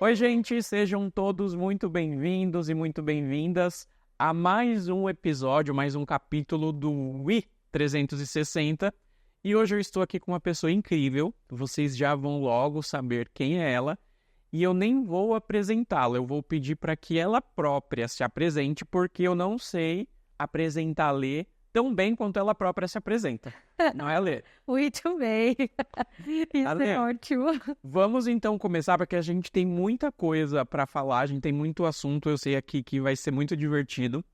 Oi, gente, sejam todos muito bem-vindos e muito bem-vindas a mais um episódio, mais um capítulo do Wii 360. E hoje eu estou aqui com uma pessoa incrível, vocês já vão logo saber quem é ela. E eu nem vou apresentá-la, eu vou pedir para que ela própria se apresente, porque eu não sei apresentar a Lê tão bem quanto ela própria se apresenta. Não é, Lê? Muito bem. Isso Ale, é ótimo. Vamos então começar, porque a gente tem muita coisa para falar, a gente tem muito assunto, eu sei aqui que vai ser muito divertido.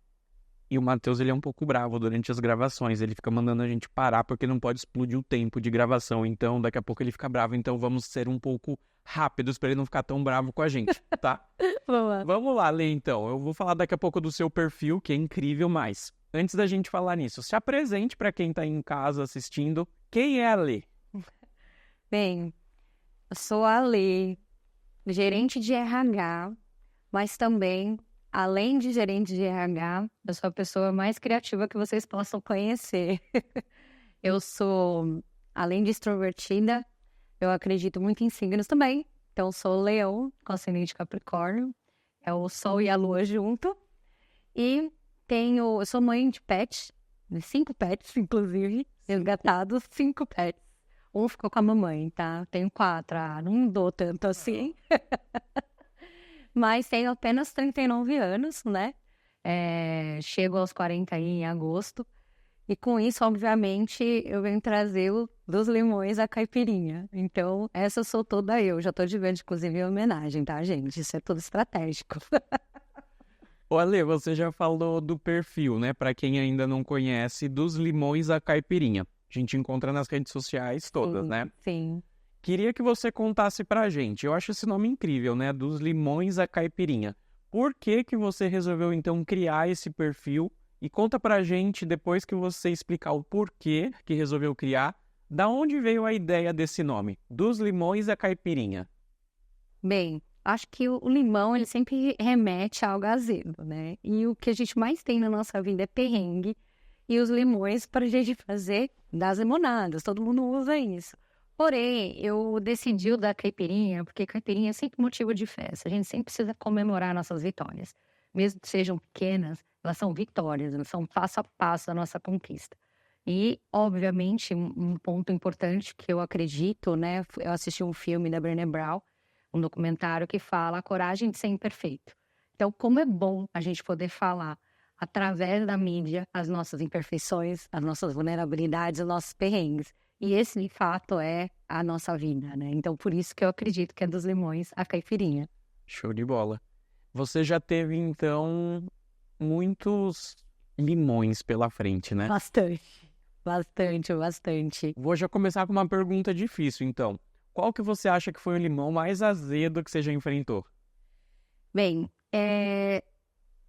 E o Matheus, ele é um pouco bravo durante as gravações, ele fica mandando a gente parar porque não pode explodir o tempo de gravação, então daqui a pouco ele fica bravo, então vamos ser um pouco rápidos para ele não ficar tão bravo com a gente, tá? Vamos lá. Vamos lá, Lê, então. Eu vou falar daqui a pouco do seu perfil, que é incrível, mas antes da gente falar nisso, se apresente para quem tá em casa assistindo. Quem é a Lê? Bem, eu sou a Lê, gerente de RH, mas também, além de gerente de RH, eu sou a pessoa mais criativa que vocês possam conhecer. Eu sou, além de extrovertida, eu acredito muito em signos também. Então, sou leão, com ascendente Capricórnio. É o Sol e a Lua junto. E eu sou mãe de pets, de 5 pets, inclusive, resgatados, 5 pets. Um ficou com a mamãe, tá? Tenho 4, não dou tanto assim. Mas tenho apenas 39 anos, né? Chego aos 40 aí em agosto. E com isso, obviamente, eu venho trazer dos limões a caipirinha. Então, essa sou toda eu. Já tô de verde, inclusive, em homenagem, tá, gente? Isso é tudo estratégico. Ô, Ale, você já falou do perfil, né? Para quem ainda não conhece, dos limões à caipirinha. A gente encontra nas redes sociais todas, Sim, né? sim. Queria que você contasse pra gente. Eu acho esse nome incrível, né? Dos limões à caipirinha. Por que que você resolveu, então, criar esse perfil? E conta pra gente, depois que você explicar o porquê que resolveu criar, da onde veio a ideia desse nome? Dos limões à caipirinha. Bem, acho que o limão, ele sempre remete a algo azedo, né? E o que a gente mais tem na nossa vida é perrengue e os limões para a gente fazer das limonadas. Todo mundo usa isso. Porém, eu decidi o da caipirinha, porque caipirinha é sempre motivo de festa. A gente sempre precisa comemorar nossas vitórias. Mesmo que sejam pequenas, elas são vitórias, elas são passo a passo da nossa conquista. E, obviamente, um ponto importante que eu acredito, né? Eu assisti um filme da Brené Brown, um documentário que fala a coragem de ser imperfeito. Então, como é bom a gente poder falar através da mídia as nossas imperfeições, as nossas vulnerabilidades, os nossos perrengues. E esse, de fato, é a nossa vida, né? Então, por isso que eu acredito que é dos limões a caipirinha. Show de bola. Você já teve, então, muitos limões pela frente, né? Bastante, bastante, bastante. Vou já começar com uma pergunta difícil, então. Qual que você acha que foi o limão mais azedo que você já enfrentou? Bem,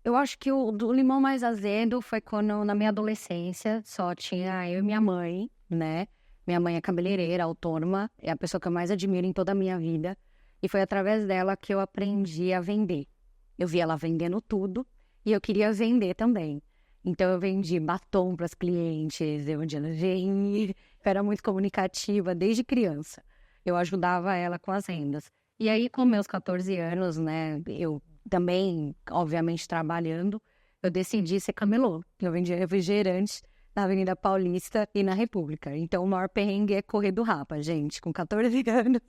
eu acho que o do limão mais azedo foi quando, na minha adolescência, só tinha eu e minha mãe, né? Minha mãe é cabeleireira, autônoma, é a pessoa que eu mais admiro em toda a minha vida. E foi através dela que eu aprendi a vender. Eu vi ela vendendo tudo e eu queria vender também. Então, eu vendi batom para as clientes, eu vendia lingerie, eu era muito comunicativa desde criança. Eu ajudava ela com as vendas. E aí, com meus 14 anos, né, eu também, obviamente, trabalhando, eu decidi ser camelô. Eu vendia refrigerante na Avenida Paulista e na República. Então, o maior perrengue é correr do Rapa, gente, com 14 anos.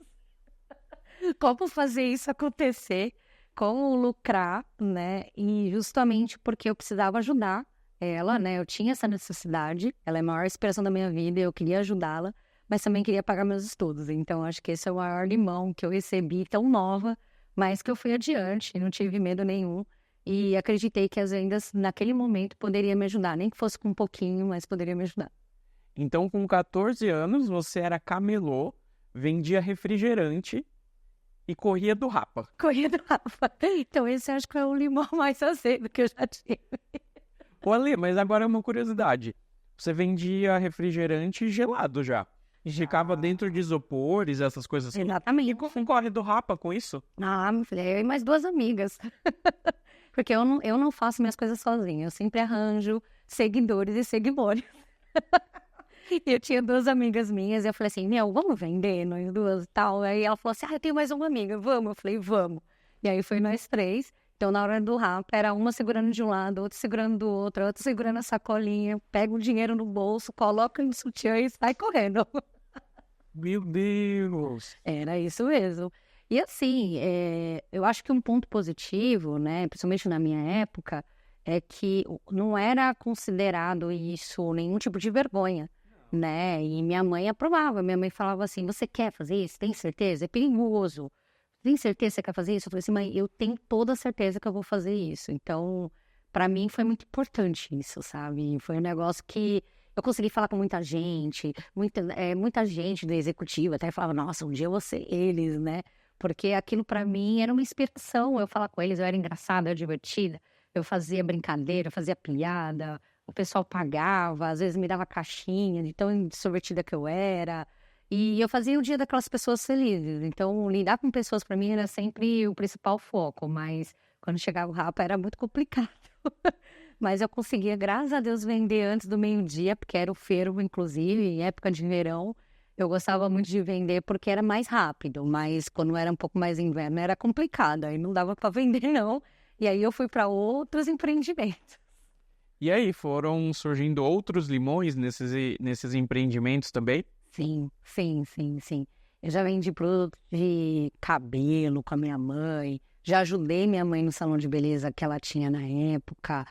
Como fazer isso acontecer, como lucrar, né? E justamente porque eu precisava ajudar ela, né? Eu tinha essa necessidade, ela é a maior inspiração da minha vida, eu queria ajudá-la, mas também queria pagar meus estudos. Então, acho que esse é o maior limão que eu recebi tão nova, mas que eu fui adiante, não tive medo nenhum. E acreditei que as vendas, naquele momento, poderiam me ajudar. Nem que fosse com um pouquinho, mas poderia me ajudar. Então, com 14 anos, você era camelô, vendia refrigerante e corria do Rapa. Corria do Rafa. Então, esse acho que é o limão mais azedo que eu já tive. Ô, Ale, mas agora é uma curiosidade. Você vendia refrigerante gelado já. E ficava dentro de isopores, essas coisas. E Exatamente. como corre do Rapa com isso? Ah, minha filha, eu e mais 2 amigas. Porque eu não faço minhas coisas sozinha. Eu sempre arranjo seguidores e seguidores. E eu tinha 2 amigas minhas e eu falei assim, vamos vender nós duas e tal. Aí ela falou assim, eu tenho mais uma amiga, vamos? Eu falei, vamos. E aí foi nós três. Então, na hora do rapa, era uma segurando de um lado, outra segurando do outro, outra segurando a sacolinha, pega o dinheiro no bolso, coloca no sutiã e sai correndo. Meu Deus! Era isso mesmo. E assim, eu acho que um ponto positivo, né, principalmente na minha época, é que não era considerado isso nenhum tipo de vergonha, né? E minha mãe aprovava, minha mãe falava assim, você quer fazer isso? Tem certeza? É perigoso. Tem certeza que você quer fazer isso? Eu falei assim, mãe, eu tenho toda a certeza que eu vou fazer isso. Então, para mim foi muito importante isso, sabe? Foi um negócio que eu consegui falar com muita gente do executivo até falava, nossa, um dia eu vou ser eles, né? Porque aquilo para mim era uma inspiração. Eu falar com eles, eu era engraçada, eu era divertida, eu fazia brincadeira, eu fazia piada, o pessoal pagava, às vezes me dava caixinha de tão extrovertida que eu era. E eu fazia o dia daquelas pessoas felizes. Então, lidar com pessoas para mim era sempre o principal foco, mas quando chegava o rapa era muito complicado. Mas eu conseguia, graças a Deus, vender antes do meio-dia, porque era o fervo, inclusive, em época de verão. Eu gostava muito de vender porque era mais rápido, mas quando era um pouco mais inverno era complicado, aí não dava para vender, não. E aí eu fui para outros empreendimentos. E aí, foram surgindo outros limões nesses empreendimentos também? Sim, sim, sim, sim. Eu já vendi produto de cabelo com a minha mãe, já ajudei minha mãe no salão de beleza que ela tinha na época,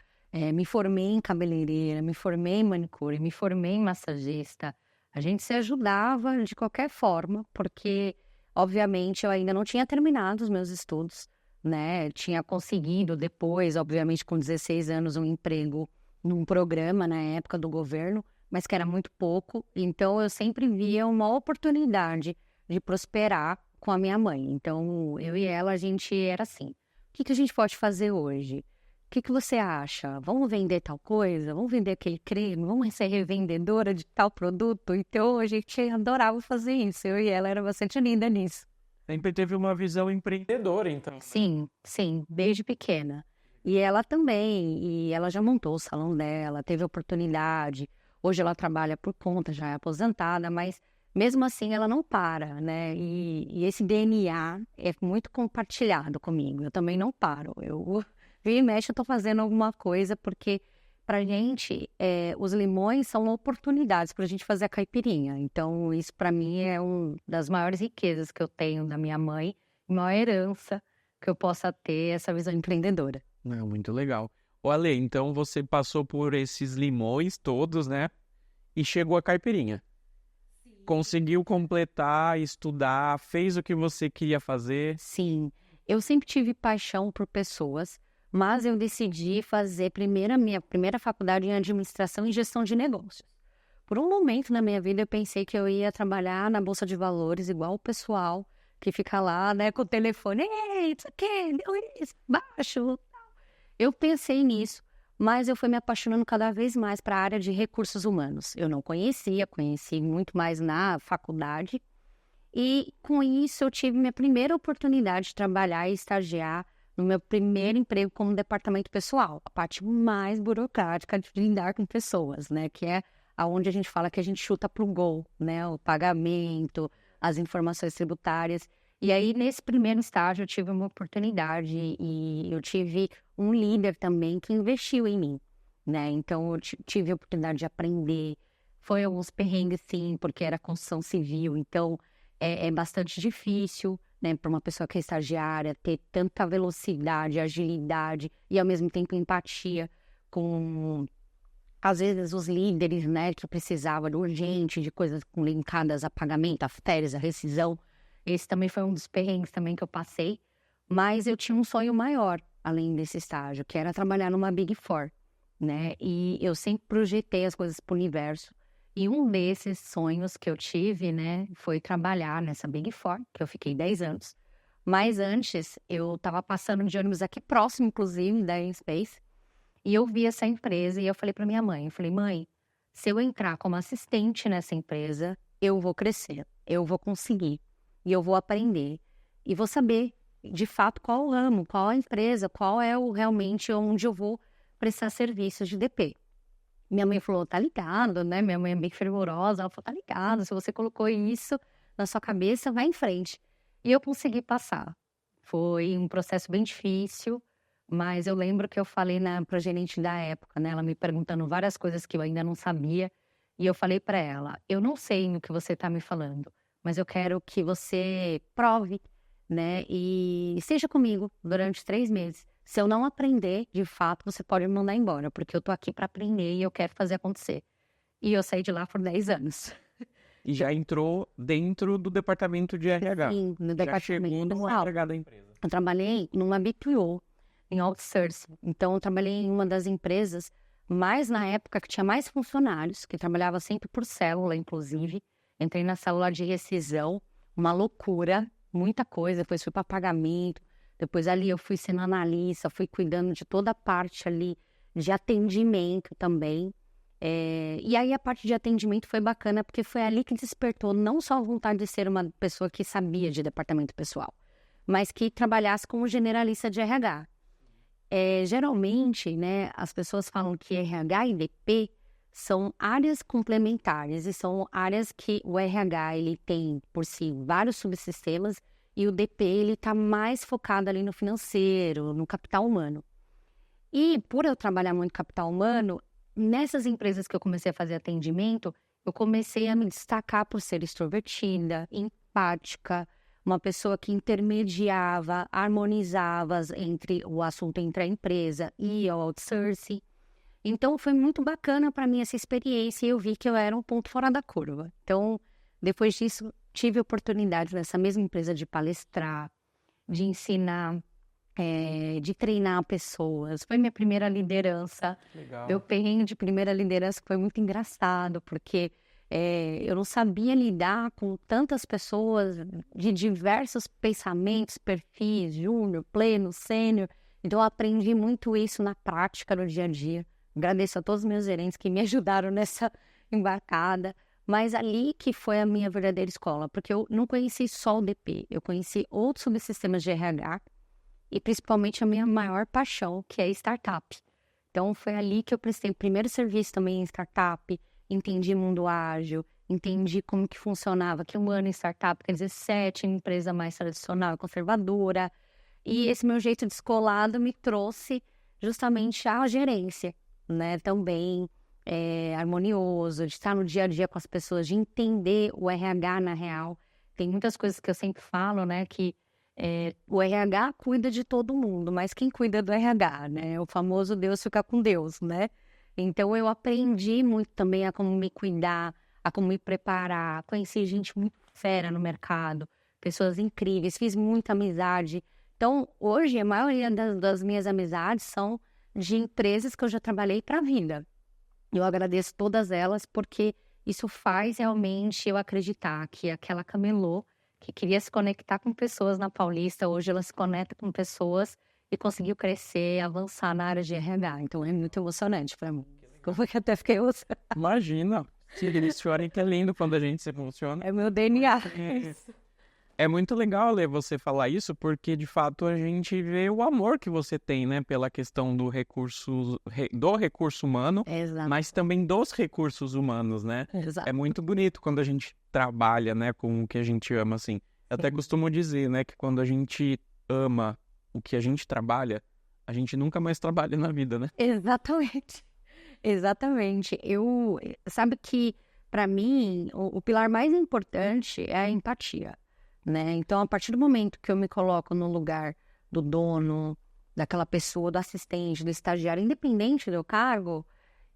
me formei em cabeleireira, me formei em manicure, me formei em massagista. A gente se ajudava de qualquer forma, porque, obviamente, eu ainda não tinha terminado os meus estudos, né? Tinha conseguido depois, obviamente, com 16 anos, um emprego num programa na época do governo, mas que era muito pouco. Então, eu sempre via uma oportunidade de prosperar com a minha mãe. Então, eu e ela, a gente era assim, o que a gente pode fazer hoje? O que você acha? Vamos vender tal coisa? Vamos vender aquele creme? Vamos ser revendedora de tal produto? Então, a gente adorava fazer isso. Eu e ela era bastante linda nisso. Sempre teve uma visão empreendedora, então. Sim, sim, desde pequena. E ela também, e ela já montou o salão dela, teve oportunidade. Hoje ela trabalha por conta, já é aposentada, mas mesmo assim ela não para, né? E esse DNA é muito compartilhado comigo. Eu também não paro. Eu vira e mexe, eu tô fazendo alguma coisa, porque pra gente, os limões são oportunidades pra gente fazer a caipirinha. Então, isso pra mim é uma das maiores riquezas que eu tenho da minha mãe, maior herança que eu possa ter essa visão empreendedora. Não, muito legal. Ô, Ale, então você passou por esses limões todos, né? E chegou a caipirinha. Conseguiu completar, estudar, fez o que você queria fazer. Sim, eu sempre tive paixão por pessoas, mas eu decidi fazer minha primeira faculdade em administração e gestão de negócios. Por um momento na minha vida eu pensei que eu ia trabalhar na Bolsa de Valores, igual o pessoal que fica lá, né, com o telefone, ei, isso aqui, deu isso, baixo. Eu pensei nisso, mas eu fui me apaixonando cada vez mais para a área de recursos humanos. Eu não conhecia, conheci muito mais na faculdade. E com isso eu tive minha primeira oportunidade de trabalhar e estagiar no meu primeiro emprego como departamento pessoal, a parte mais burocrática de lidar com pessoas, né? Que é aonde a gente fala que a gente chuta pro gol, né? O pagamento, as informações tributárias. E aí, nesse primeiro estágio, eu tive uma oportunidade e eu tive um líder também que investiu em mim, né? Então, eu tive a oportunidade de aprender. Foi alguns perrengues, sim, porque era construção civil, então é bastante difícil, né, para uma pessoa que é estagiária ter tanta velocidade, agilidade e, ao mesmo tempo, empatia com, às vezes, os líderes, né, que precisavam urgente de coisas linkadas a pagamento, a férias, a rescisão. Esse também foi um dos perrengues também que eu passei, mas eu tinha um sonho maior, além desse estágio, que era trabalhar numa Big Four, né, e eu sempre projetei as coisas para o universo. E um desses sonhos que eu tive, né, foi trabalhar nessa Big Four, que eu fiquei 10 anos. Mas antes, eu estava passando de ônibus aqui próximo, inclusive, da Space, e eu vi essa empresa e eu falei para minha mãe, eu falei, mãe, se eu entrar como assistente nessa empresa, eu vou crescer, eu vou conseguir, e eu vou aprender, e vou saber, de fato, qual o ramo, qual a empresa, qual é realmente onde eu vou prestar serviços de DP. Minha mãe falou, tá ligado, né? Minha mãe é bem fervorosa. Ela falou, tá ligado, se você colocou isso na sua cabeça, vai em frente. E eu consegui passar. Foi um processo bem difícil, mas eu lembro que eu falei pra gerente da época, né? Ela me perguntando várias coisas que eu ainda não sabia. E eu falei para ela, eu não sei no que você está me falando, mas eu quero que você prove, né? E seja comigo durante 3 meses. Se eu não aprender, de fato, você pode me mandar embora, porque eu tô aqui para aprender e eu quero fazer acontecer. E eu saí de lá por 10 anos. E já entrou dentro do departamento de RH. Sim, no Já departamento chegou no pessoal. RH da empresa. Eu trabalhei numa BPO, em outsourcing. Então, eu trabalhei em uma das empresas, mais na época que tinha mais funcionários, que trabalhava sempre por célula, inclusive. Entrei na célula de rescisão, uma loucura, muita coisa. Depois fui para pagamento, depois ali eu fui sendo analista, fui cuidando de toda a parte ali de atendimento também. E aí a parte de atendimento foi bacana, porque foi ali que despertou não só a vontade de ser uma pessoa que sabia de departamento pessoal, mas que trabalhasse como generalista de RH. Geralmente, né, as pessoas falam que RH e DP são áreas complementares e são áreas que o RH ele tem por si vários subsistemas e o DP ele está mais focado ali no financeiro, no capital humano. E por eu trabalhar muito capital humano, nessas empresas que eu comecei a fazer atendimento, eu comecei a me destacar por ser extrovertida, empática, uma pessoa que intermediava, harmonizava entre o assunto entre a empresa e o outsourcing. Então, foi muito bacana para mim essa experiência e eu vi que eu era um ponto fora da curva. Então, depois disso, tive a oportunidade nessa mesma empresa de palestrar, de ensinar, de treinar pessoas. Foi minha primeira liderança. Legal. Meu perrengue de primeira liderança foi muito engraçado, porque eu não sabia lidar com tantas pessoas de diversos pensamentos, perfis, júnior, pleno, sênior. Então, eu aprendi muito isso na prática, no dia a dia. Agradeço a todos os meus gerentes que me ajudaram nessa embarcada. Mas ali que foi a minha verdadeira escola, porque eu não conheci só o DP, eu conheci outros subsistemas de RH e principalmente a minha maior paixão, que é startup. Então, foi ali que eu prestei o primeiro serviço também em startup, entendi mundo ágil, entendi como que funcionava, que um ano em startup quer dizer 7 em empresa mais tradicional e conservadora. E esse meu jeito descolado me trouxe justamente à gerência, né? Também harmonioso, de estar no dia a dia com as pessoas, de entender o RH na real. Tem muitas coisas que eu sempre falo, né? Que o RH cuida de todo mundo, mas quem cuida do RH, né? O famoso Deus fica com Deus, né? Então, eu aprendi muito também a como me cuidar, a como me preparar. Conheci gente muito fera no mercado, pessoas incríveis, fiz muita amizade. Então, hoje, a maioria das minhas amizades são de empresas que eu já trabalhei para a vida. Eu agradeço todas elas, porque isso faz realmente eu acreditar que aquela camelô que queria se conectar com pessoas na Paulista, hoje ela se conecta com pessoas e conseguiu crescer, avançar na área de RH. Então, é muito emocionante para mim. Como que até fiquei emocionada. Imagina. Se eles chorem, que é lindo quando a gente se emociona. É meu DNA. É muito legal, Lê, você falar isso, porque de fato a gente vê o amor que você tem, né, pela questão do recurso humano, Exato. mas também dos recursos humanos, né? Exato. É muito bonito quando a gente trabalha, né, com o que a gente ama, assim. Eu até costumo dizer, né, que quando a gente ama o que a gente trabalha, a gente nunca mais trabalha na vida, né? Exatamente. Exatamente. Sabe que, para mim, o pilar mais importante é a empatia, né? Então, a partir do momento que eu me coloco no lugar do dono, daquela pessoa, do assistente, do estagiário, independente do cargo,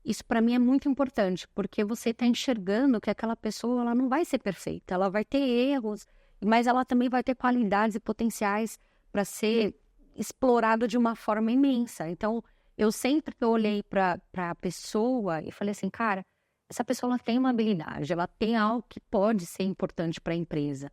isso para mim é muito importante, porque você está enxergando que aquela pessoa ela não vai ser perfeita, ela vai ter erros, mas ela também vai ter qualidades e potenciais para ser explorado de uma forma imensa. Então, eu sempre olhei para a pessoa e falei assim, cara, essa pessoa ela tem uma habilidade, ela tem algo que pode ser importante para a empresa.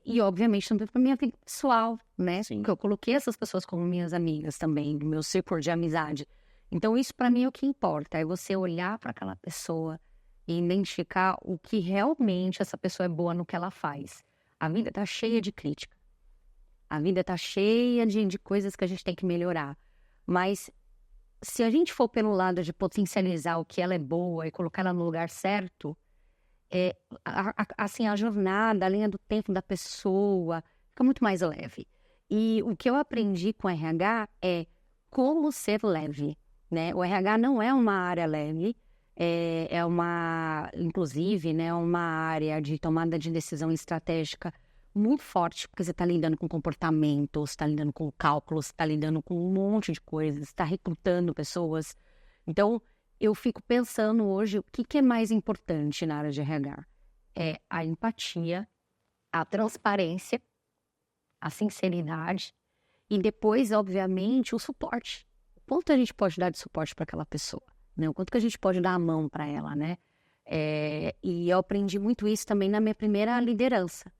E, obviamente, também para minha vida pessoal, né? Sim. Porque eu coloquei essas pessoas como minhas amigas também, no meu círculo de amizade. Então, isso para mim é o que importa, é você olhar para aquela pessoa e identificar o que realmente essa pessoa é boa no que ela faz. A vida está cheia de crítica. A vida está cheia de coisas que a gente tem que melhorar. Mas se a gente for pelo lado de potencializar o que ela é boa e colocar ela no lugar certo, assim, a jornada, a linha do tempo da pessoa fica muito mais leve. E o que eu aprendi com o RH é como ser leve, né? O RH não é uma área leve, inclusive, né, uma área de tomada de decisão estratégica muito forte, porque você está lidando com comportamento, você está lidando com cálculos, você está lidando com um monte de coisas, está recrutando pessoas. Então, eu fico pensando hoje, o que é mais importante na área de RH? É a empatia, a transparência, a sinceridade e depois, obviamente, o suporte. O quanto a gente pode dar de suporte para aquela pessoa, né? O quanto que a gente pode dar a mão para ela, né? E eu aprendi muito isso também na minha primeira liderança.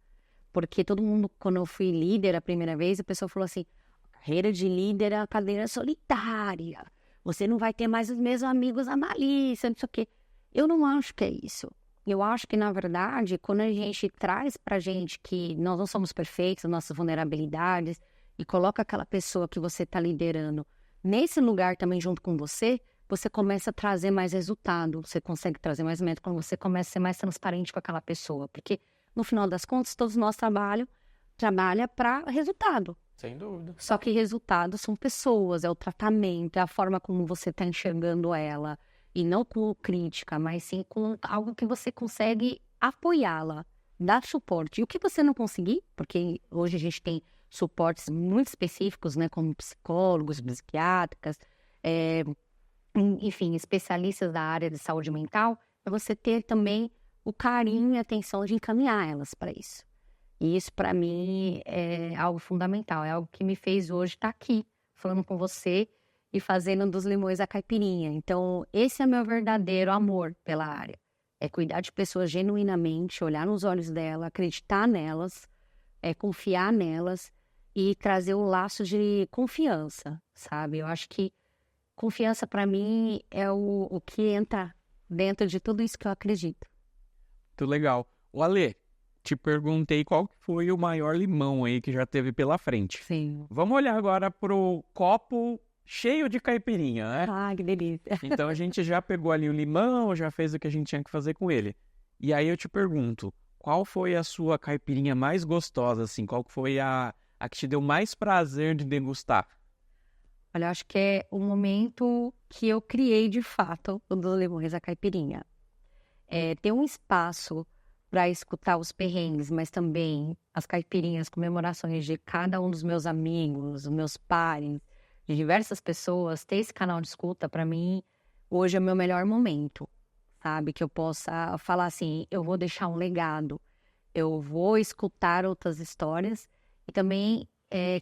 Porque todo mundo, quando eu fui líder a primeira vez, a pessoa falou assim, carreira de líder é uma cadeira solitária. Você não vai ter mais os mesmos amigos à malícia, não sei o quê. Eu não acho que é isso. Eu acho que, na verdade, quando a gente traz pra gente que nós não somos perfeitos, nossas vulnerabilidades, e coloca aquela pessoa que você está liderando nesse lugar também junto com você, você começa a trazer mais resultado, você consegue trazer mais meta quando você começa a ser mais transparente com aquela pessoa. Porque, no final das contas, todos nós trabalha para resultado. Sem dúvida. Só que resultados são pessoas, é o tratamento, é a forma como você está enxergando ela. E não com crítica, mas sim com algo que você consegue apoiá-la, dar suporte. E o que você não conseguir, porque hoje a gente tem suportes muito específicos, né, como psicólogos, psiquiatras, enfim, especialistas da área de saúde mental, é você ter também o carinho e a atenção de encaminhar elas para isso. E isso, para mim, é algo fundamental, é algo que me fez hoje estar aqui, falando com você e fazendo dos limões a caipirinha. Então, esse é meu verdadeiro amor pela área. É cuidar de pessoas genuinamente, olhar nos olhos dela, acreditar nelas, confiar nelas e trazer um laço de confiança, sabe? Eu acho que confiança, para mim, é o que entra dentro de tudo isso que eu acredito. Muito legal. O Ale, te perguntei qual foi o maior limão aí que já teve pela frente. Sim. Vamos olhar agora pro copo cheio de caipirinha, né? Ah, que delícia. Então a gente já pegou ali o limão, já fez o que a gente tinha que fazer com ele. E aí eu te pergunto, qual foi a sua caipirinha mais gostosa, assim? Qual foi a que te deu mais prazer de degustar? Olha, eu acho que é o momento que eu criei, de fato, o dos limões a caipirinha. Ter um espaço para escutar os perrengues, mas também as caipirinhas, comemorações de cada um dos meus amigos, dos meus pares, de diversas pessoas, ter esse canal de escuta, para mim, hoje é o meu melhor momento, sabe? Que eu possa falar assim, eu vou deixar um legado, eu vou escutar outras histórias e também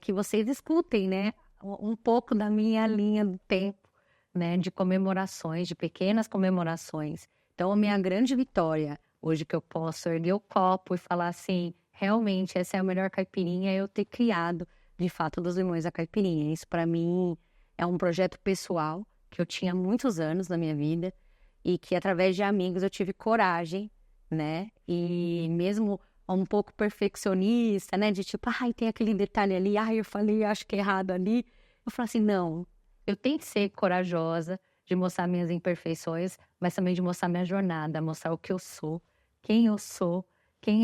que vocês escutem, né? Um pouco da minha linha do tempo, né? De comemorações, de pequenas comemorações. Então, a minha grande vitória, hoje que eu posso erguer o copo e falar assim, realmente, essa é a melhor caipirinha, eu ter criado de fato, dos limões a caipirinha. Isso, para mim, é um projeto pessoal que eu tinha muitos anos na minha vida e que, através de amigos, eu tive coragem, né? E mesmo um pouco perfeccionista, né? De tipo, ai, tem aquele detalhe ali, ai, eu falei, acho que é errado ali. Eu falo assim, não, eu tenho que ser corajosa de mostrar minhas imperfeições, mas também de mostrar minha jornada, mostrar o que eu sou, quem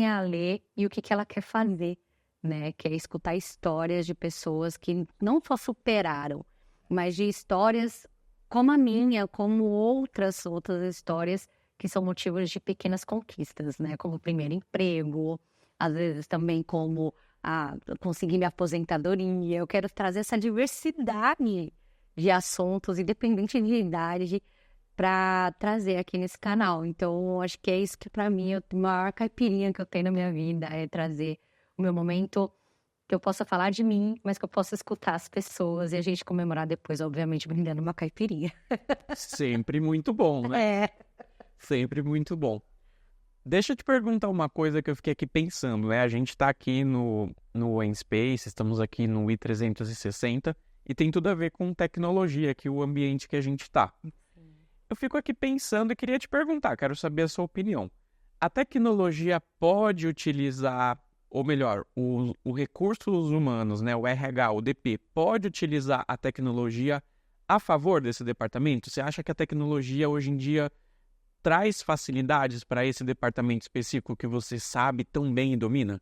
é a Lê e o que ela quer fazer. Né, que é escutar histórias de pessoas que não só superaram, mas de histórias como a minha, como outras histórias que são motivos de pequenas conquistas, né, como o primeiro emprego, às vezes também como conseguir minha aposentadoria. Eu quero trazer essa diversidade de assuntos, independente de idade, para trazer aqui nesse canal. Então, acho que é isso que, para mim, a maior caipirinha que eu tenho na minha vida, é trazer o meu momento que eu possa falar de mim, mas que eu possa escutar as pessoas e a gente comemorar depois, obviamente, brindando uma caipirinha. Sempre muito bom, né? Sempre muito bom. Deixa eu te perguntar uma coisa que eu fiquei aqui pensando, né? A gente tá aqui no Enspace, estamos aqui no i360 e tem tudo a ver com tecnologia, aqui o ambiente que a gente tá. Eu fico aqui pensando e queria te perguntar, quero saber a sua opinião. A tecnologia pode utilizar, ou melhor, o recursos humanos, né, o RH, o DP, pode utilizar a tecnologia a favor desse departamento? Você acha que a tecnologia hoje em dia traz facilidades para esse departamento específico que você sabe tão bem e domina?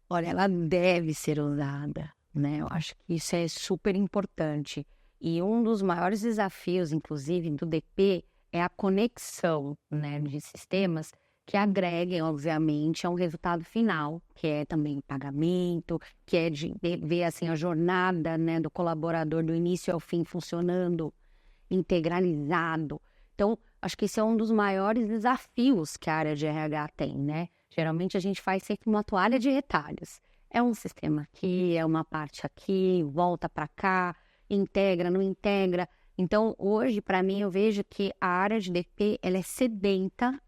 Olha, ela deve ser usada, né? Eu acho que isso é super importante. E um dos maiores desafios, inclusive, do DP é a conexão, né, de sistemas que agreguem, obviamente, a um resultado final, que é também pagamento, que é de ver assim, a jornada, né, do colaborador do início ao fim funcionando, integralizado. Então, acho que esse é um dos maiores desafios que a área de RH tem, né? Geralmente a gente faz sempre uma toalha de retalhos. É um sistema aqui, é uma parte aqui, volta para cá, integra, não integra. Então, hoje, para mim, eu vejo que a área de DP, ela é sedenta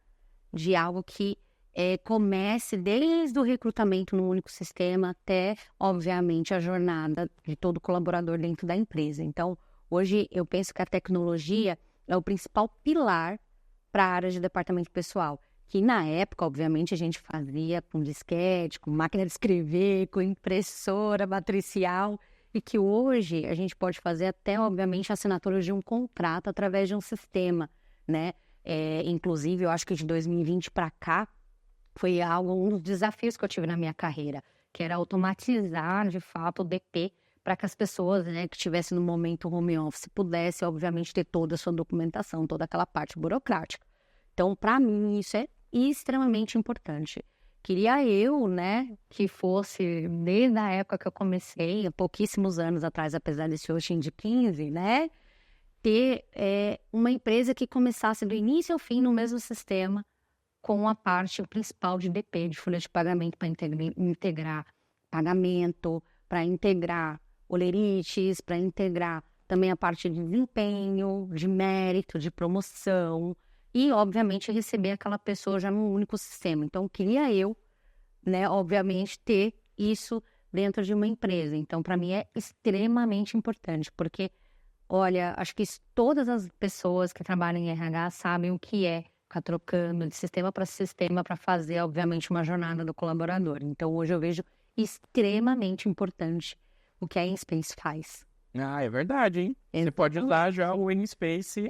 de algo que comece desde o recrutamento no único sistema até, obviamente, a jornada de todo colaborador dentro da empresa. Então, hoje, eu penso que a tecnologia é o principal pilar para a área de departamento pessoal, que na época, obviamente, a gente fazia com disquete, com máquina de escrever, com impressora matricial, e que hoje a gente pode fazer até, obviamente, a assinatura de um contrato através de um sistema, né? Inclusive, eu acho que de 2020 para cá, foi um dos desafios que eu tive na minha carreira, que era automatizar, de fato, o DP, para que as pessoas, né, que estivessem no momento home office pudessem, obviamente, ter toda a sua documentação, toda aquela parte burocrática. Então, para mim, isso é extremamente importante. Queria eu, né, que fosse, desde a época que eu comecei, há pouquíssimos anos atrás, apesar desse hoje de 15, né, ter uma empresa que começasse do início ao fim no mesmo sistema, com a parte principal de DP, de folha de pagamento, para integrar pagamento, para integrar olerites, para integrar também a parte de desempenho, de mérito, de promoção e, obviamente, receber aquela pessoa já num único sistema. Então, queria eu, né, obviamente, ter isso dentro de uma empresa. Então, para mim, é extremamente importante, porque, olha, acho que todas as pessoas que trabalham em RH sabem o que é ficar trocando de sistema para fazer, obviamente, uma jornada do colaborador. Então, hoje eu vejo extremamente importante o que a InSpace faz. Ah, é verdade, hein? Você pode usar já o InSpace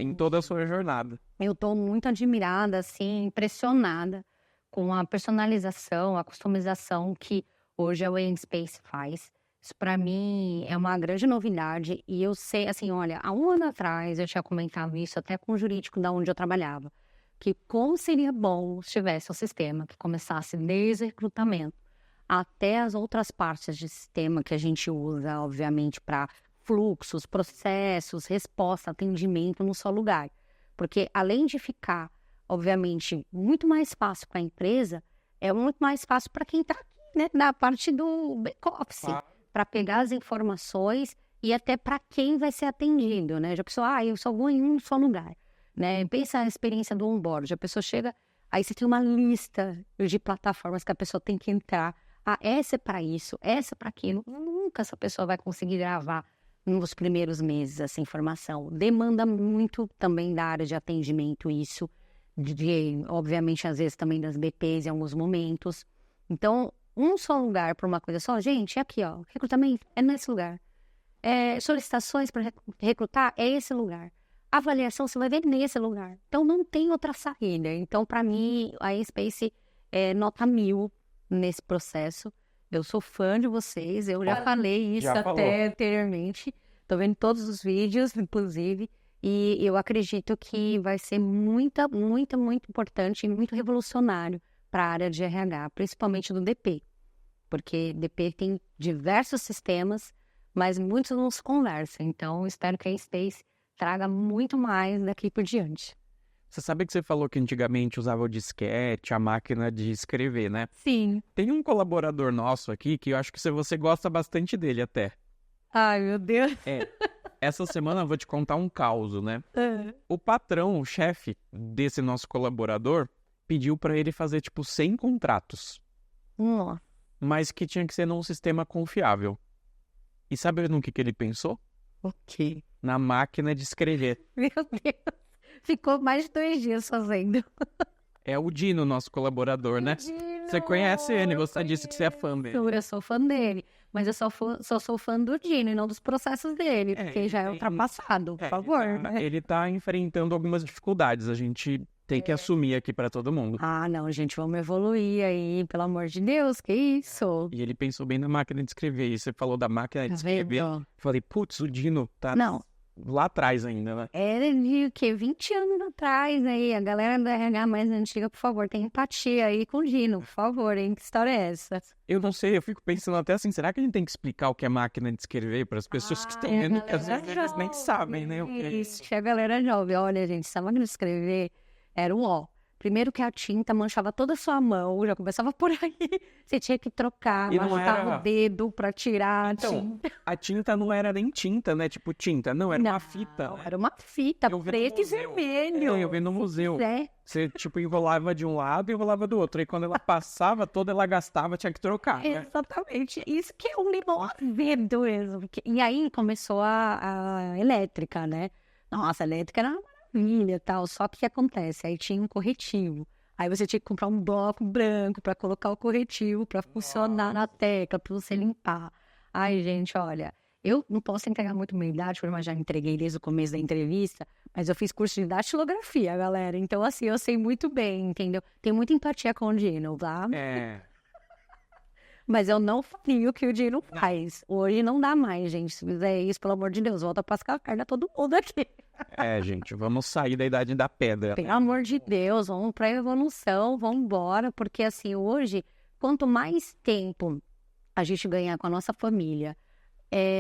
em toda a sua jornada. Eu estou muito admirada, assim, impressionada com a personalização, a customização que hoje o InSpace faz. Isso, para mim, é uma grande novidade. E eu sei, assim, olha, há um ano atrás eu tinha comentado isso até com o jurídico da onde eu trabalhava, que como seria bom se tivesse um sistema que começasse desde o recrutamento até as outras partes de sistema que a gente usa, obviamente, para fluxos, processos, resposta, atendimento num só lugar. Porque além de ficar, obviamente, muito mais fácil para a empresa, é muito mais fácil para quem está aqui, né, na parte do back-office, para pegar as informações e até para quem vai ser atendido, né? Já pensou, eu só vou em um só lugar, né? Pensa a experiência do onboard, a pessoa chega, aí você tem uma lista de plataformas que a pessoa tem que entrar. Essa é para isso, essa é para aquilo. Nunca essa pessoa vai conseguir gravar nos primeiros meses essa informação. Demanda muito também da área de atendimento isso, obviamente, às vezes também das BPs em alguns momentos. Então, um só lugar para uma coisa só, gente, é aqui, ó, recrutamento é nesse lugar. Solicitações para recrutar é esse lugar. Avaliação você vai ver nesse lugar. Então, não tem outra saída. Então, para mim, a InSpace é nota 1000 nesse processo. Eu sou fã de vocês, eu já falei isso até anteriormente. Tô vendo todos os vídeos, inclusive, e eu acredito que vai ser muito importante e muito revolucionário para a área de RH, principalmente do DP, porque DP tem diversos sistemas, mas muitos não se conversam. Então, espero que a InSpace traga muito mais daqui por diante. Você sabe que você falou que antigamente usava o disquete, a máquina de escrever, né? Sim. Tem um colaborador nosso aqui que eu acho que você gosta bastante dele até. Ai, meu Deus. Essa semana eu vou te contar um caos, né? O patrão, o chefe desse nosso colaborador, pediu pra ele fazer, 100 contratos. Mas que tinha que ser num sistema confiável. E sabe no que ele pensou? O quê? Na máquina de escrever. Meu Deus. Ficou mais de 2 dias fazendo. É o Dino, nosso colaborador, né? Dino, você conhece ele, você disse que você é fã dele. Eu sou fã dele, mas eu só sou fã do Dino e não dos processos dele, porque já é ultrapassado, por favor. Ele tá enfrentando algumas dificuldades. A gente Tem que assumir aqui pra todo mundo. Ah, não, gente, vamos evoluir aí, pelo amor de Deus, que isso? E ele pensou bem na máquina de escrever. E você falou da máquina de Tá escrever. vendo? Falei, putz, o Dino tá Não, lá atrás ainda, né? era de o quê? 20 anos atrás aí. A galera da RH mais antiga, por favor, tem empatia aí com o Dino, por favor, hein? Que história é essa? Eu não sei, eu fico pensando até assim, será que a gente tem que explicar o que é máquina de escrever para as pessoas que estão vendo? Que às vezes eles nem sabem, né? O que é isso. Isso, a galera jovem. Olha, gente, essa máquina de escrever era um ó. Primeiro que a tinta manchava toda a sua mão, já começava por aí. Você tinha que trocar, E não machucava era- o dedo pra tirar a Então, tinta. a tinta não era nem tinta, né? Tipo tinta, não, era uma fita, Não, né? era uma fita Eu vi no preta e museu. vermelho. Eu vi no museu. É, Você, tipo, enrolava de um lado e enrolava do outro. E quando ela passava toda, ela gastava, tinha que trocar, né? exatamente. Isso que é um limão azedo mesmo. E aí começou a elétrica, né? Nossa, a elétrica era uma maravilha e tal. Só que o que acontece? Aí tinha um corretivo. Aí você tinha que comprar um bloco branco para colocar o corretivo para funcionar na tecla, para você limpar. Ai, gente, olha, eu não posso entregar muito minha idade, porque eu já entreguei desde o começo da entrevista, mas eu fiz curso de datilografia, galera. Então, assim, eu sei muito bem, entendeu? Tenho muita empatia com o Dino, tá? É. Mas eu não faria o que o Dino faz. Hoje não dá mais, gente. Se fizer isso, pelo amor de Deus, volta pra carne a todo mundo aqui. É, gente, vamos sair da idade da pedra. Pelo amor de Deus, vamos pra evolução, vamos embora. Porque, assim, hoje, quanto mais tempo a gente ganhar com a nossa família,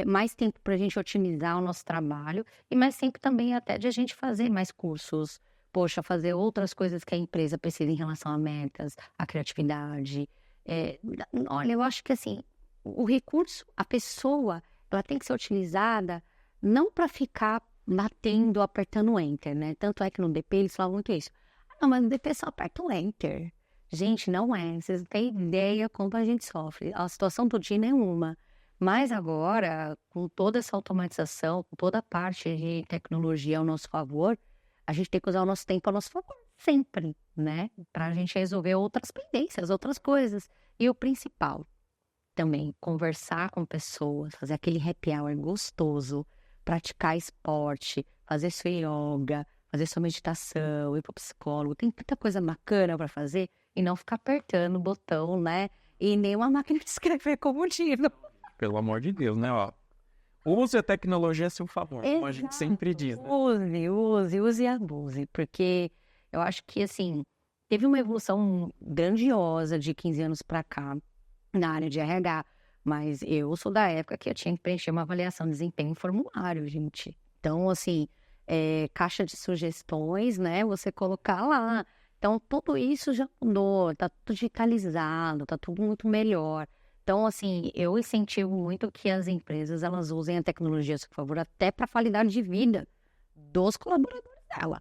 mais tempo pra gente otimizar o nosso trabalho e mais tempo também até de a gente fazer mais cursos. Poxa, fazer outras coisas que a empresa precisa em relação a metas, a criatividade. Olha, eu acho que assim, o recurso, a pessoa, ela tem que ser utilizada não para ficar batendo, apertando o enter, né? Tanto é que no DP eles falam muito isso. Ah, não, mas no DP só aperta o enter. Gente, não é. Vocês não têm ideia como a gente sofre. A situação do Dino é uma. Mas agora, com toda essa automatização, com toda a parte de tecnologia ao nosso favor, a gente tem que usar o nosso tempo ao nosso favor, sempre, né? Para a gente resolver outras pendências, outras coisas. E o principal, também, conversar com pessoas, fazer aquele happy hour gostoso, praticar esporte, fazer sua yoga, fazer sua meditação, ir para o psicólogo. Tem tanta coisa bacana para fazer e não ficar apertando o botão, né? E nem uma máquina de escrever como o Dino. Pelo amor de Deus, né? Ó, use a tecnologia a seu favor, como a gente sempre diz, né? Use e abuse, porque eu acho que, assim, teve uma evolução grandiosa de 15 anos para cá na área de RH, mas eu sou da época que eu tinha que preencher uma avaliação de desempenho em formulário, gente. Então, assim, caixa de sugestões, né, você colocar lá. Então, tudo isso já mudou, tá tudo digitalizado, tá tudo muito melhor. Então, assim, eu incentivo muito que as empresas, elas usem a tecnologia a seu favor até para a qualidade de vida dos colaboradores dela.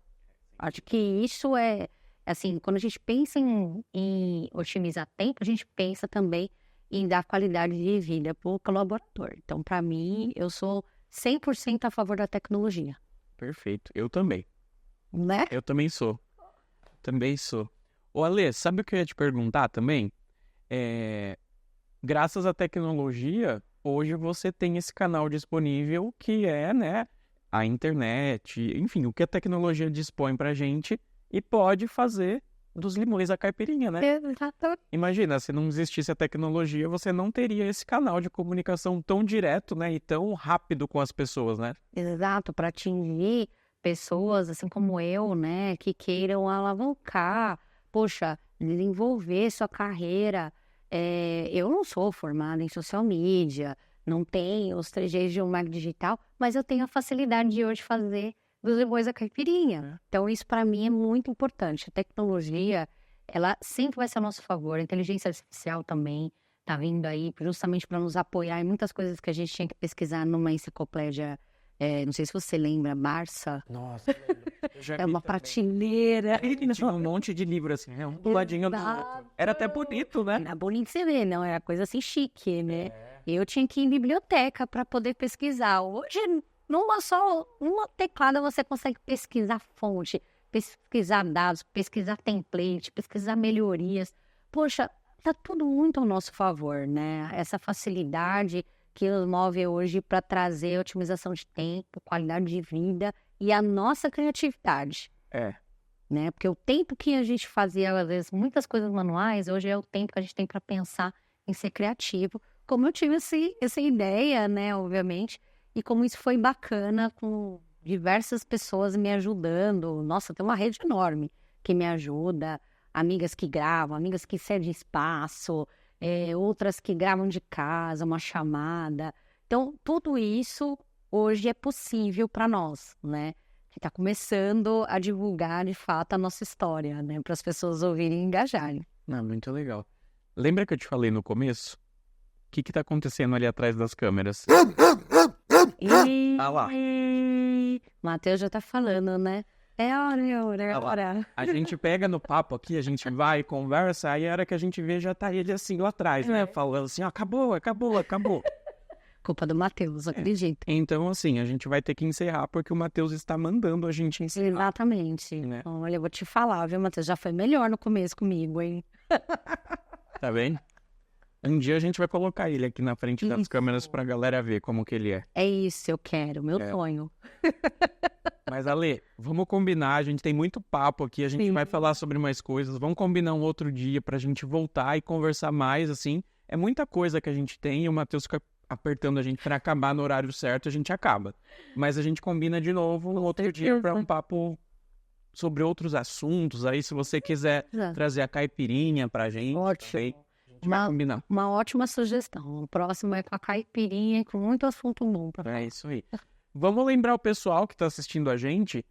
Acho que isso assim, quando a gente pensa em otimizar tempo, a gente pensa também em dar qualidade de vida para o colaborador. Então, para mim, eu sou 100% a favor da tecnologia, Perfeito, eu também. né? Eu também sou. Também sou. Ô, Alê, sabe o que eu ia te perguntar também? Graças à tecnologia, hoje você tem esse canal disponível que é, né, a internet, enfim, o que a tecnologia dispõe pra gente e pode fazer dos limões a caipirinha, né? Exatamente. Imagina, se não existisse a tecnologia, você não teria esse canal de comunicação tão direto, né, e tão rápido com as pessoas, né? Exato, para atingir pessoas assim como eu, né, que queiram alavancar, poxa, desenvolver sua carreira. Eu não sou formada em social media, não tenho os trejeitos de um marketing digital, mas eu tenho a facilidade de hoje fazer dos limões a caipirinha. Então, isso para mim é muito importante. A tecnologia, ela sempre vai ser a nosso favor. A inteligência artificial também tá vindo aí justamente para nos apoiar em muitas coisas que a gente tinha que pesquisar numa enciclopédia. Não sei se você lembra, Barça. Nossa, eu já É uma prateleira. tinha um monte de livro assim, um do ladinho do outro. Era até bonito, né? Era bonito de você ver, não? Era coisa assim chique, né? Eu tinha que ir em biblioteca para poder pesquisar. Hoje, uma teclada você consegue pesquisar fonte, pesquisar dados, pesquisar template, pesquisar melhorias. Poxa, tá tudo muito ao nosso favor, né? Essa facilidade que nos move hoje para trazer otimização de tempo, qualidade de vida e a nossa criatividade. né? Porque o tempo que a gente fazia, às vezes, muitas coisas manuais, hoje é o tempo que a gente tem para pensar em ser criativo. Como eu tive essa ideia, né, obviamente, e como isso foi bacana com diversas pessoas me ajudando. Nossa, tem uma rede enorme que me ajuda, amigas que gravam, amigas que cedem espaço, outras que gravam de casa, uma chamada. Então, tudo isso hoje é possível para nós, né? Que está começando a divulgar, de fato, a nossa história, né? Para as pessoas ouvirem e engajarem. Muito legal. Lembra que eu te falei no começo? O que está acontecendo ali atrás das câmeras? Lá. Matheus já tá falando, né? É hora. A gente pega no papo aqui, a gente vai, conversa, aí a hora que a gente vê já tá ele assim lá atrás, né? Falando assim, acabou. Culpa do Matheus, acredito. Então, assim, a gente vai ter que encerrar porque o Matheus está mandando a gente encerrar. Exatamente. Né? Olha, eu vou te falar, viu, Matheus? Já foi melhor no começo comigo, hein? Tá vendo? Um dia a gente vai colocar ele aqui na frente das câmeras pra galera ver como que ele é. É isso, eu quero, meu sonho. Mas, Ale, vamos combinar, a gente tem muito papo aqui, a gente vai falar sobre mais coisas, vamos combinar um outro dia pra gente voltar e conversar mais, assim. É muita coisa que a gente tem e o Matheus fica apertando a gente pra acabar no horário certo, a gente acaba. Mas a gente combina de novo um outro dia pra um papo sobre outros assuntos. Aí, se você quiser trazer a caipirinha pra gente, ótimo. Vai combinar. Uma ótima sugestão. O próximo é com a caipirinha, com muito assunto bom pra falar. É isso aí. Vamos lembrar o pessoal que está assistindo a gente,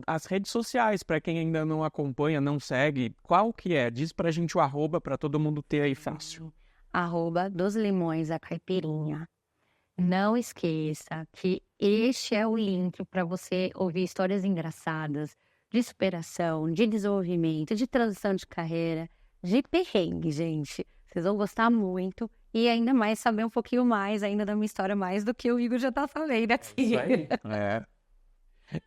as redes sociais, para quem ainda não acompanha, não segue, qual que é? Diz pra gente o arroba para todo mundo ter aí fácil. @dos limões a caipirinha. Não esqueça que este é o link para você ouvir histórias engraçadas, de superação, de desenvolvimento, de transição de carreira, de perrengue, gente. Vocês vão gostar muito e ainda mais saber um pouquinho mais ainda da minha história, mais do que o Igor já tá sabendo aqui. Isso aí.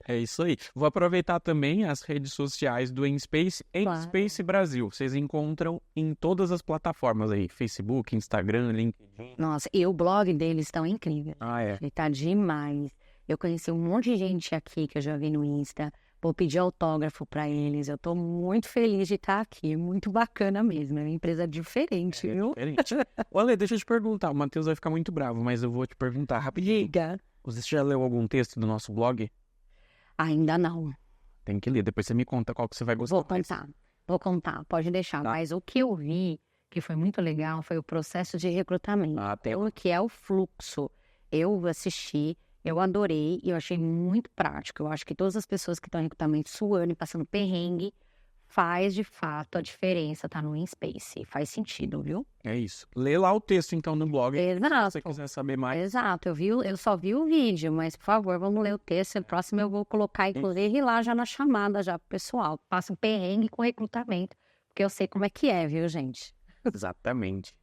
É isso aí. Vou aproveitar também as redes sociais do Enspace, Enspace Brasil. Vocês encontram em todas as plataformas aí, Facebook, Instagram, LinkedIn. Nossa, e o blog deles estão incrível. É. Ele tá demais. Eu conheci um monte de gente aqui que eu já vi no Insta. Vou pedir autógrafo para eles. Eu tô muito feliz de estar aqui. Muito bacana mesmo. É uma empresa diferente, viu? Diferente. Olha, deixa eu te perguntar. O Matheus vai ficar muito bravo, mas eu vou te perguntar rapidinho. Diga. Você já leu algum texto do nosso blog? Ainda não. Tem que ler. Depois você me conta qual que você vai gostar. Vou contar. Pode deixar. Tá. Mas o que eu vi, que foi muito legal, foi o processo de recrutamento. O que é o fluxo. Eu assisti. Eu adorei e eu achei muito prático. Eu acho que todas as pessoas que estão em recrutamento suando e passando perrengue, faz de fato a diferença, tá no Enspace. Faz sentido, viu? É isso. Lê lá o texto então no blog. Exato. Se você quiser saber mais. Exato. Eu só vi o vídeo, mas por favor, vamos ler o texto. O próximo eu vou colocar, inclusive, lá já na chamada já pro pessoal. Passa um perrengue com recrutamento, porque eu sei como é que é, viu, gente? Exatamente.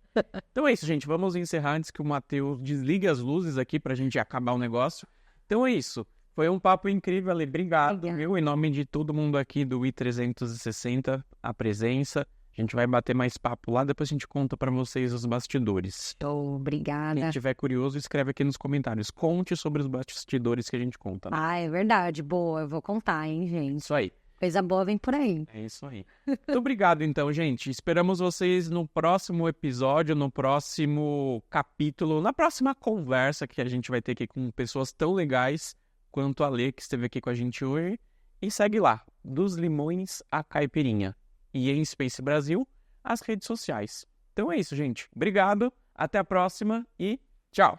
Então é isso, gente. Vamos encerrar antes que o Matheus desligue as luzes aqui pra gente acabar o negócio. Então é isso. Foi um papo incrível, Ale. Obrigado, viu? Em nome de todo mundo aqui do I360, a presença. A gente vai bater mais papo lá, depois a gente conta pra vocês os bastidores. Obrigada. Quem tiver curioso, escreve aqui nos comentários. Conte sobre os bastidores que a gente conta. Né? É verdade. Boa, eu vou contar, hein, gente? Isso aí. Coisa boa vem por aí. É isso aí. Muito obrigado, então, gente. Esperamos vocês no próximo episódio, no próximo capítulo, na próxima conversa que a gente vai ter aqui com pessoas tão legais quanto a Lê, que esteve aqui com a gente hoje. E segue lá, dos limões à caipirinha. E em Enspace Brasil, as redes sociais. Então é isso, gente. Obrigado, até a próxima e tchau!